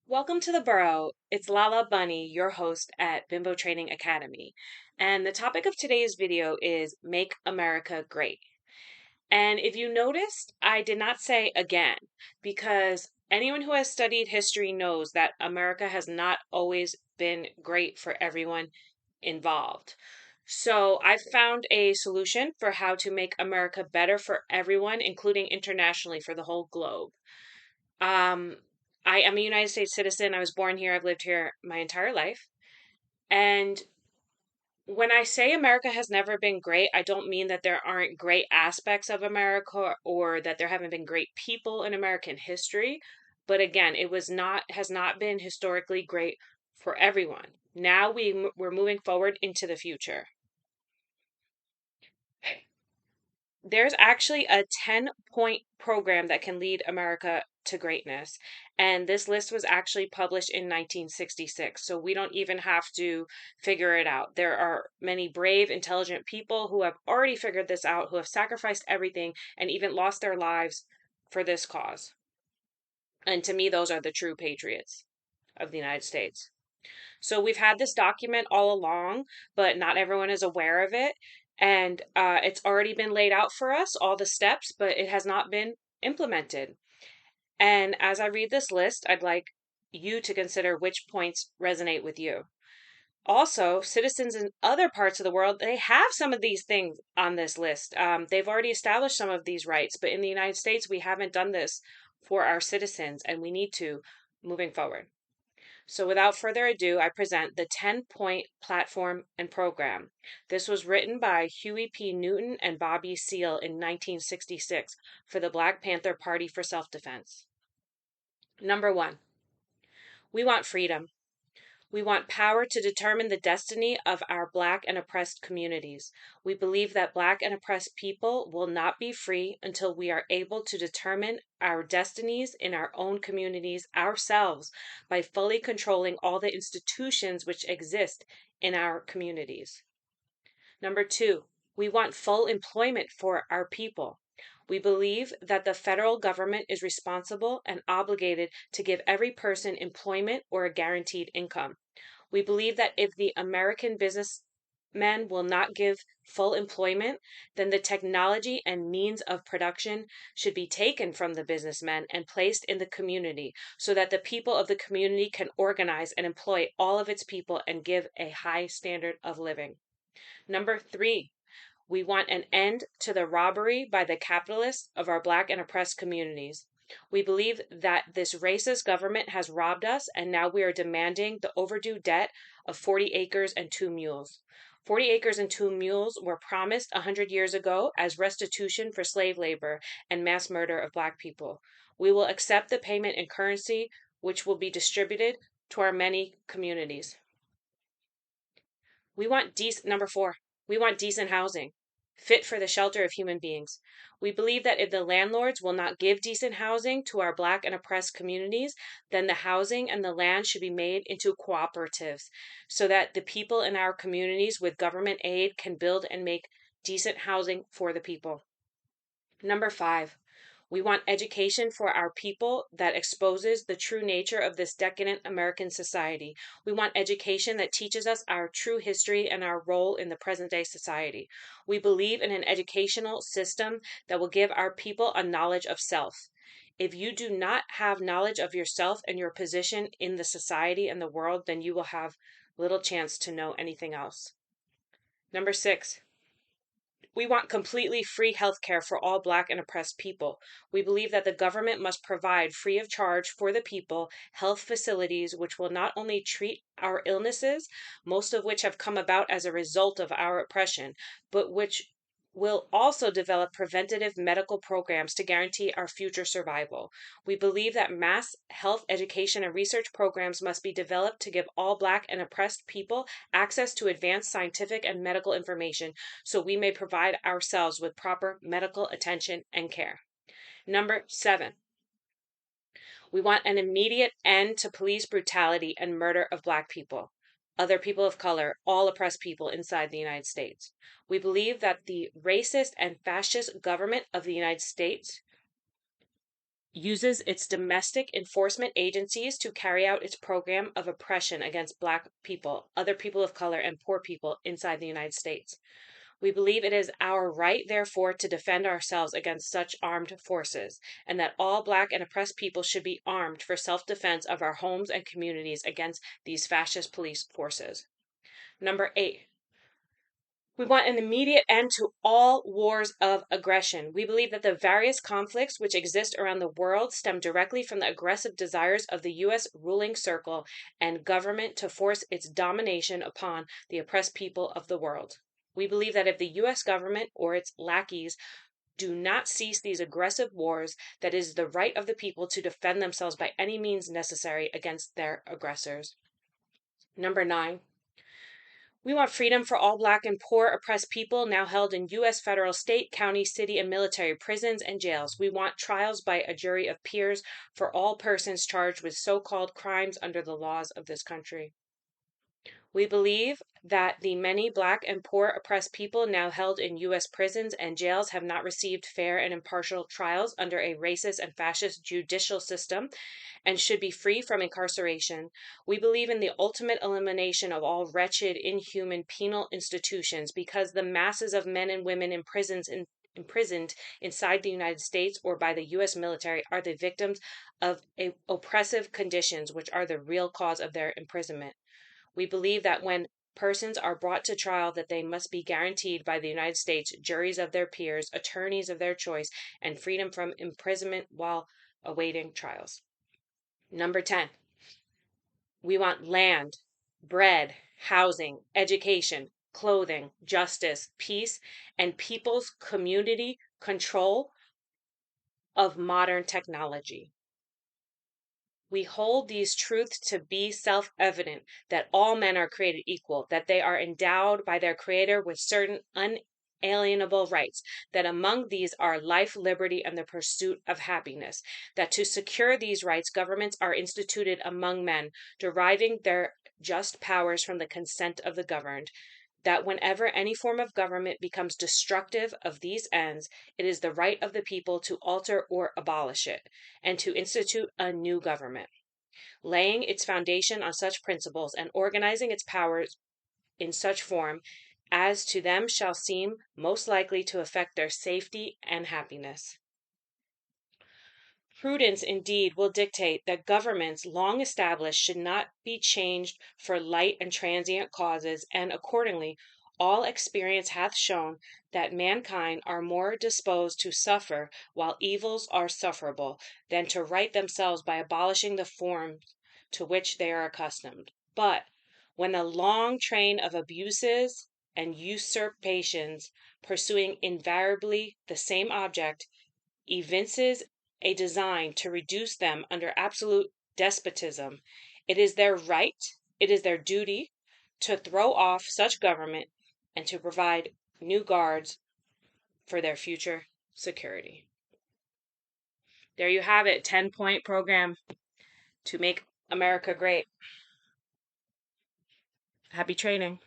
Welcome to the Burrow. It's Lala Bunny, your host at Bimbo Training Academy. And the topic of today's video is Make America Great. And if you noticed, I did not say again, because anyone who has studied history knows that America has not always been great for everyone involved. So I've found a solution for how to make America better for everyone, including internationally for the whole globe. Um, I am a United States citizen. I was born here. I've lived here my entire life. And when I say America has never been great, I don't mean that there aren't great aspects of America or that there haven't been great people in American history. But again, has not been historically great for everyone. Now we're moving forward into the future. There's actually a 10-point program that can lead America to greatness. And this list was actually published in 1966. So we don't even have to figure it out. There are many brave, intelligent people who have already figured this out, who have sacrificed everything and even lost their lives for this cause. And to me, those are the true patriots of the United States. So we've had this document all along, but not everyone is aware of it. And it's already been laid out for us, all the steps, but it has not been implemented. And as I read this list, I'd like you to consider which points resonate with you. Also, citizens in other parts of the world, they have some of these things on this list. They've already established some of these rights, but in the United States, we haven't done this for our citizens, and we need to moving forward. So without further ado, I present the 10-point platform and program. This was written by Huey P. Newton and Bobby Seale in 1966 for the Black Panther Party for Self-Defense. Number 1, we want freedom. We want power to determine the destiny of our Black and oppressed communities. We believe that Black and oppressed people will not be free until we are able to determine our destinies in our own communities ourselves by fully controlling all the institutions which exist in our communities. Number 2, we want full employment for our people. We believe that the federal government is responsible and obligated to give every person employment or a guaranteed income. We believe that if the American businessmen will not give full employment, then the technology and means of production should be taken from the businessmen and placed in the community so that the people of the community can organize and employ all of its people and give a high standard of living. Number 3, we want an end to the robbery by the capitalists of our Black and oppressed communities. We believe that this racist government has robbed us, and now we are demanding the overdue debt of 40 acres and 2 mules. 40 acres and 2 mules were promised 100 years ago as restitution for slave labor and mass murder of Black people. We will accept the payment in currency, which will be distributed to our many communities. Number 4, we want decent housing, fit for the shelter of human beings. We believe that if the landlords will not give decent housing to our Black and oppressed communities, then the housing and the land should be made into cooperatives so that the people in our communities with government aid can build and make decent housing for the people. Number 5, we want education for our people that exposes the true nature of this decadent American society. We want education that teaches us our true history and our role in the present day society. We believe in an educational system that will give our people a knowledge of self. If you do not have knowledge of yourself and your position in the society and the world, then you will have little chance to know anything else. Number 6, we want completely free health care for all Black and oppressed people. We believe that the government must provide free of charge for the people health facilities which will not only treat our illnesses, most of which have come about as a result of our oppression, but which will also develop preventative medical programs to guarantee our future survival. We believe that mass health education and research programs must be developed to give all Black and oppressed people access to advanced scientific and medical information so we may provide ourselves with proper medical attention and care. Number 7, we want an immediate end to police brutality and murder of Black people, other people of color, all oppressed people inside the United States. We believe that the racist and fascist government of the United States uses its domestic enforcement agencies to carry out its program of oppression against Black people, other people of color, and poor people inside the United States. We believe it is our right, therefore, to defend ourselves against such armed forces, and that all Black and oppressed people should be armed for self defense of our homes and communities against these fascist police forces. Number 8, we want an immediate end to all wars of aggression. We believe that the various conflicts which exist around the world stem directly from the aggressive desires of the U.S. ruling circle and government to force its domination upon the oppressed people of the world. We believe that if the U.S. government or its lackeys do not cease these aggressive wars, that it is the right of the people to defend themselves by any means necessary against their aggressors. Number 9, we want freedom for all Black and poor oppressed people now held in U.S. federal, state, county, city, and military prisons and jails. We want trials by a jury of peers for all persons charged with so-called crimes under the laws of this country. We believe that the many Black and poor oppressed people now held in U.S. prisons and jails have not received fair and impartial trials under a racist and fascist judicial system and should be free from incarceration. We believe in the ultimate elimination of all wretched, inhuman penal institutions because the masses of men and women imprisoned inside the United States or by the U.S. military are the victims of oppressive conditions which are the real cause of their imprisonment. We believe that when persons are brought to trial that they must be guaranteed by the United States juries of their peers, attorneys of their choice, and freedom from imprisonment while awaiting trials. Number 10, we want land, bread, housing, education, clothing, justice, peace, and people's community control of modern technology. We hold these truths to be self-evident, that all men are created equal, that they are endowed by their Creator with certain unalienable rights, that among these are life, liberty, and the pursuit of happiness, that to secure these rights, governments are instituted among men, deriving their just powers from the consent of the governed, that whenever any form of government becomes destructive of these ends, it is the right of the people to alter or abolish it, and to institute a new government, laying its foundation on such principles and organizing its powers in such form as to them shall seem most likely to affect their safety and happiness. Prudence indeed will dictate that governments long established should not be changed for light and transient causes, and accordingly all experience hath shown that mankind are more disposed to suffer while evils are sufferable than to right themselves by abolishing the forms to which they are accustomed. But when a long train of abuses and usurpations, pursuing invariably the same object, evinces a design to reduce them under absolute despotism, it is their right, it is their duty to throw off such government and to provide new guards for their future security. There you have it, 10-point program to make America great. Happy training.